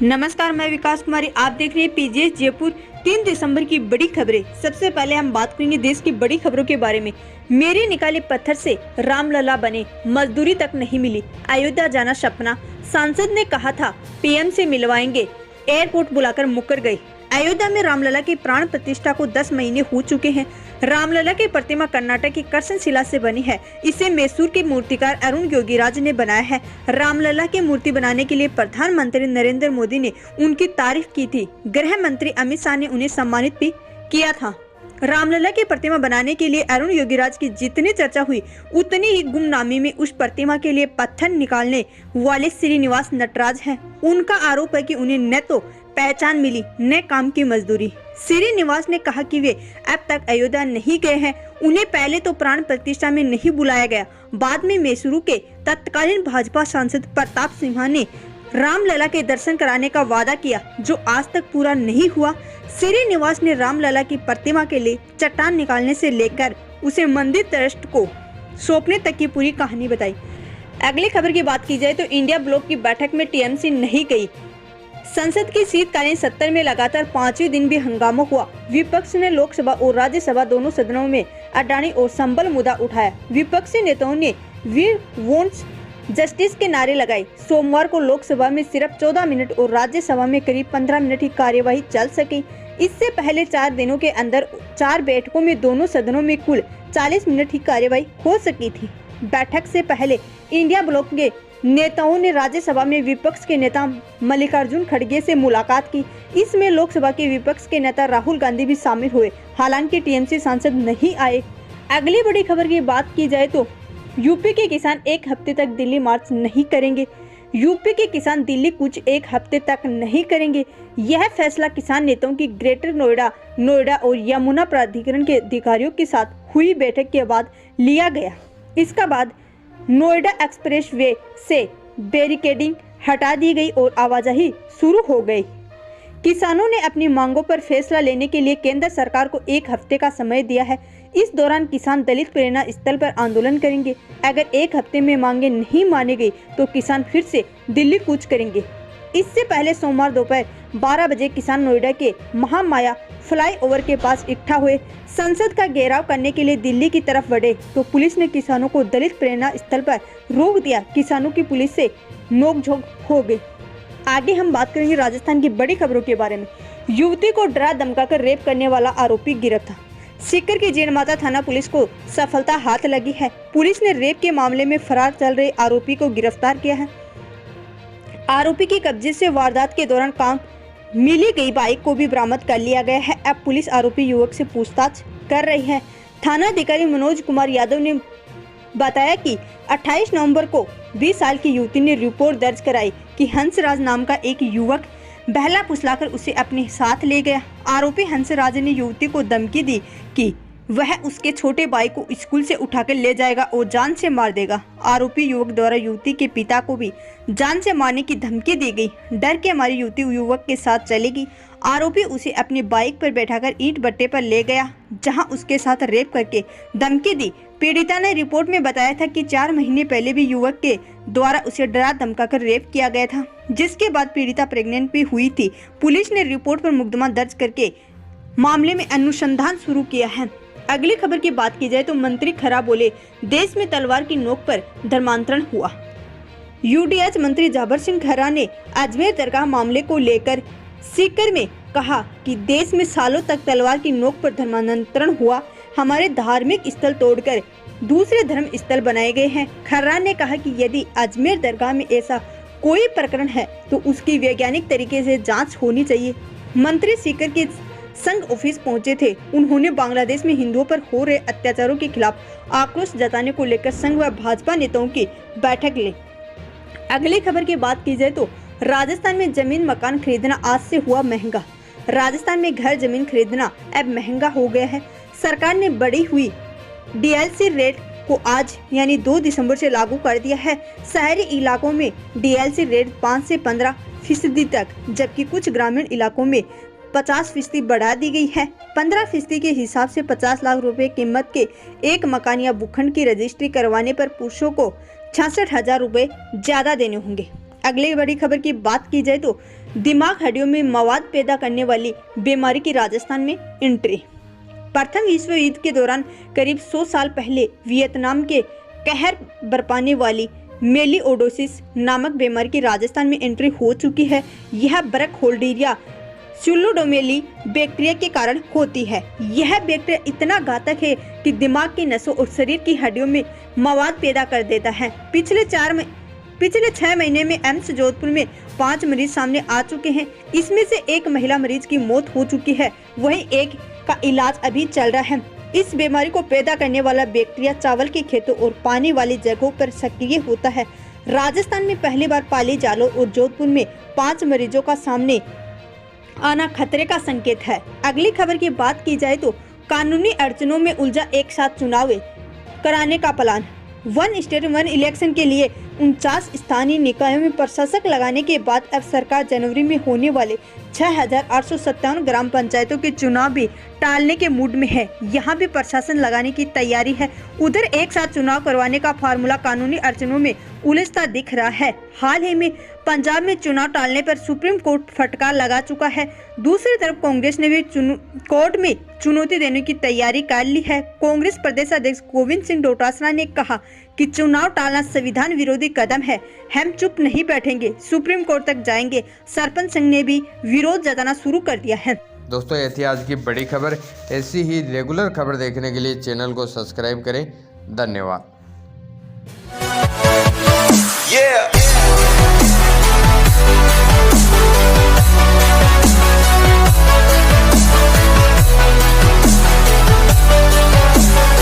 नमस्कार, मैं विकास कुमारी। आप देख रहे हैं पीजीएस जयपुर। 3 दिसंबर की बड़ी खबरें। सबसे पहले हम बात करेंगे देश की बड़ी खबरों के बारे में। मेरे निकाले पत्थर से रामलला बने, मजदूरी तक नहीं मिली, अयोध्या जाना सपना। सांसद ने कहा था पीएम से मिलवाएंगे, एयरपोर्ट बुलाकर मुकर गए। अयोध्या में रामलला की प्राण प्रतिष्ठा को 10 महीने हो चुके हैं। रामलला की प्रतिमा कर्नाटक की करसन शिला से बनी है। इसे मैसूर के मूर्तिकार अरुण योगीराज ने बनाया है। रामलला की मूर्ति बनाने के लिए प्रधानमंत्री नरेंद्र मोदी ने उनकी तारीफ की थी। गृह मंत्री अमित शाह ने उन्हें सम्मानित भी किया था। रामलला की प्रतिमा बनाने के लिए अरुण योगीराज की जितनी चर्चा हुई, उतनी ही गुमनामी में उस प्रतिमा के लिए पत्थर निकालने वाले श्रीनिवास नटराज हैं। उनका आरोप है कि उन्हें न तो पहचान मिली, न काम की मजदूरी। श्रीनिवास ने कहा कि वे अब तक अयोध्या नहीं गए हैं। उन्हें पहले तो प्राण प्रतिष्ठा में नहीं बुलाया गया। बाद में मैसूरू के तत्कालीन भाजपा सांसद प्रताप सिंह ने रामलला के दर्शन कराने का वादा किया, जो आज तक पूरा नहीं हुआ। श्रीनिवास ने रामलला की प्रतिमा के लिए चट्टान निकालने से लेकर उसे मंदिर ट्रस्ट को सौंपने तक की पूरी कहानी बताई। अगली खबर की बात की जाए तो इंडिया ब्लॉक की बैठक में टीएमसी नहीं गई। संसद की शीतकालीन सत्र में लगातार 5वें दिन भी हंगामा हुआ। विपक्ष ने लोकसभा और राज्यसभा दोनों सदनों में अडानी और संबल मुद्दा उठाया। विपक्षी नेताओं ने वी वांट्स जस्टिस के नारे लगाए। सोमवार को लोकसभा में सिर्फ 14 मिनट और राज्यसभा में करीब 15 मिनट ही कार्यवाही चल सकी। इससे पहले 4 दिनों के अंदर 4 बैठकों में दोनों सदनों में कुल 40 मिनट ही कार्यवाही हो सकी थी। बैठक से पहले इंडिया ब्लॉक के नेताओं ने राज्यसभा में विपक्ष के नेता मल्लिकार्जुन खड़गे से मुलाकात की। इसमें लोकसभा के विपक्ष के नेता राहुल गांधी भी शामिल हुए। हालांकि टीएमसी सांसद नहीं आए। अगली बड़ी खबर की बात की जाए तो यूपी के किसान 1 हफ्ते तक दिल्ली मार्च नहीं करेंगे। यूपी के किसान दिल्ली कूच 1 हफ्ते तक नहीं करेंगे। यह फैसला किसान नेताओं की ग्रेटर नोएडा और यमुना प्राधिकरण के अधिकारियों के साथ हुई बैठक के बाद लिया गया। इसका बाद नोएडा एक्सप्रेस वे से बैरिकेडिंग हटा दी गई और आवाजाही शुरू हो गई। किसानों ने अपनी मांगों पर फैसला लेने के लिए केंद्र सरकार को 1 हफ्ते का समय दिया है। इस दौरान किसान दलित प्रेरणा स्थल पर आंदोलन करेंगे। अगर 1 हफ्ते में मांगे नहीं मानी गई तो किसान फिर से दिल्ली कूच करेंगे। इससे पहले सोमवार दोपहर 12 बजे किसान नोएडा के महामाया फ्लाईओवर के पास इकट्ठा हुए। संसद का घेराव करने के लिए दिल्ली की तरफ बढ़े तो पुलिस ने किसानों को दलित प्रेरणा स्थल पर रोक दिया। किसानों की पुलिस से नोकझोंक हो गई। आगे हम बात करेंगे राजस्थान की बड़ी खबरों के बारे में। युवती को डरा धमकाकर रेप करने वाला आरोपी गिरफ्तार। सीकर की जैन माता थाना पुलिस को सफलता हाथ लगी है। पुलिस ने रेप के मामले में फरार चल रहे आरोपी को गिरफ्तार किया है। आरोपी के कब्जे से वारदात के दौरान काम मिली गई बाइक को भी बरामद कर लिया गया है। अब पुलिस आरोपी युवक से पूछताछ कर रही है। थाना अधिकारी मनोज कुमार यादव ने बताया कि 28 नवंबर को 20 साल की युवती ने रिपोर्ट दर्ज कराई कि हंसराज नाम का एक युवक बहला फुसलाकर उसे अपने साथ ले गया। आरोपी हंसराज ने युवती को धमकी दी कि वह उसके छोटे भाई को स्कूल से उठाकर ले जाएगा और जान से मार देगा। आरोपी युवक द्वारा युवती के पिता को भी जान से मारने की धमकी दी गई। डर के मारी युवती युवक के साथ चलेगी। आरोपी उसे अपनी बाइक पर बैठाकर ईंट भट्टे पर ले गया, जहां उसके साथ रेप करके धमकी दी। पीड़िता ने रिपोर्ट में बताया था कि 4 महीने पहले भी युवक के द्वारा उसे डरा धमकाकर रेप किया गया था, जिसके बाद पीड़िता प्रेग्नेंट भी हुई थी। पुलिस ने रिपोर्ट पर मुकदमा दर्ज करके मामले में अनुसंधान शुरू किया है। अगली खबर की बात की जाए तो मंत्री खरा बोले, देश में तलवार की नोक पर धर्मांतरण हुआ। यूडीएच मंत्री जाबर सिंह खरा ने अजमेर दरगाह मामले को लेकर सीकर में कहा कि देश में सालों तक तलवार की नोक पर धर्मांतरण हुआ। हमारे धार्मिक स्थल तोड़कर दूसरे धर्म स्थल बनाए गए हैं। खर्रा ने कहा कि यदि अजमेर दरगाह में ऐसा कोई प्रकरण है तो उसकी वैज्ञानिक तरीके से जांच होनी चाहिए। मंत्री सीकर के संघ ऑफिस पहुंचे थे। उन्होंने बांग्लादेश में हिंदुओं पर हो रहे अत्याचारों के खिलाफ आक्रोश जताने को लेकर संघ व भाजपा नेताओं की बैठक ली। अगली खबर की बात की जाए तो राजस्थान में जमीन मकान खरीदना आज से हुआ महंगा। राजस्थान में घर जमीन खरीदना अब महंगा हो गया है। सरकार ने बढ़ी हुई डीएलसी रेट को आज यानी 2 दिसंबर से लागू कर दिया है। शहरी इलाकों में डीएलसी रेट 5 से 15% तक, जबकि कुछ ग्रामीण इलाकों में 50% बढ़ा दी गई है। 15% के हिसाब से 50 लाख रुपए कीमत के एक मकान या भूखंड की रजिस्ट्री करवाने पर पुरुषों को 66,000 रुपए ज्यादा देने होंगे। अगली बड़ी खबर की बात की जाए तो दिमाग हड्डियों में मवाद पैदा करने वाली बीमारी की राजस्थान में एंट्री। प्रथम विश्व युद्ध के दौरान करीब 100 साल पहले वियतनाम के कहर बरपाने वाली मेलिओडोसिस नामक बीमारी की राजस्थान में एंट्री हो चुकी है। यह ब्रैकहोल्डीरिया सुलोडोमेली बैक्टीरिया के कारण होती है। यह बैक्टीरिया इतना घातक है कि दिमाग की नसों और शरीर की हड्डियों में मवाद पैदा कर देता है। पिछले 6 महीने में एम्स जोधपुर में 5 मरीज सामने आ चुके हैं। इसमें से एक महिला मरीज की मौत हो चुकी है, वहीं एक का इलाज अभी चल रहा है। इस बीमारी को पैदा करने वाला बैक्टीरिया चावल के खेतों और पानी वाली जगहों पर सक्रिय होता है। राजस्थान में पहली बार पाली जालोर और जोधपुर में 5 मरीजों का सामने आना खतरे का संकेत है। अगली खबर की बात की जाए तो कानूनी अड़चनों में उलझा एक साथ चुनाव कराने का प्लान। 1 स्टेट 1 इलेक्शन के लिए 49 स्थानीय निकायों में प्रशासक लगाने के बाद अब सरकार जनवरी में होने वाले 6,857 ग्राम पंचायतों के चुनाव भी टालने के मूड में है। यहाँ भी प्रशासन लगाने की तैयारी है। उधर एक साथ चुनाव करवाने का फार्मूला कानूनी अड़चनों में उलझता दिख रहा है। हाल ही में पंजाब में चुनाव टालने पर सुप्रीम कोर्ट फटकार लगा चुका है। दूसरी तरफ कांग्रेस ने भी कोर्ट में चुनौती देने की तैयारी कर ली है। कांग्रेस प्रदेश अध्यक्ष गोविंद सिंह डोटासरा ने कहा कि चुनाव टालना संविधान विरोधी कदम है, हम चुप नहीं बैठेंगे, सुप्रीम कोर्ट तक जाएंगे। सरपंच संघ ने भी विरोध जताना शुरू कर दिया है। दोस्तों, ये थी आज की बड़ी खबर। ऐसी ही रेगुलर खबर देखने के लिए चैनल को सब्सक्राइब करें। धन्यवाद।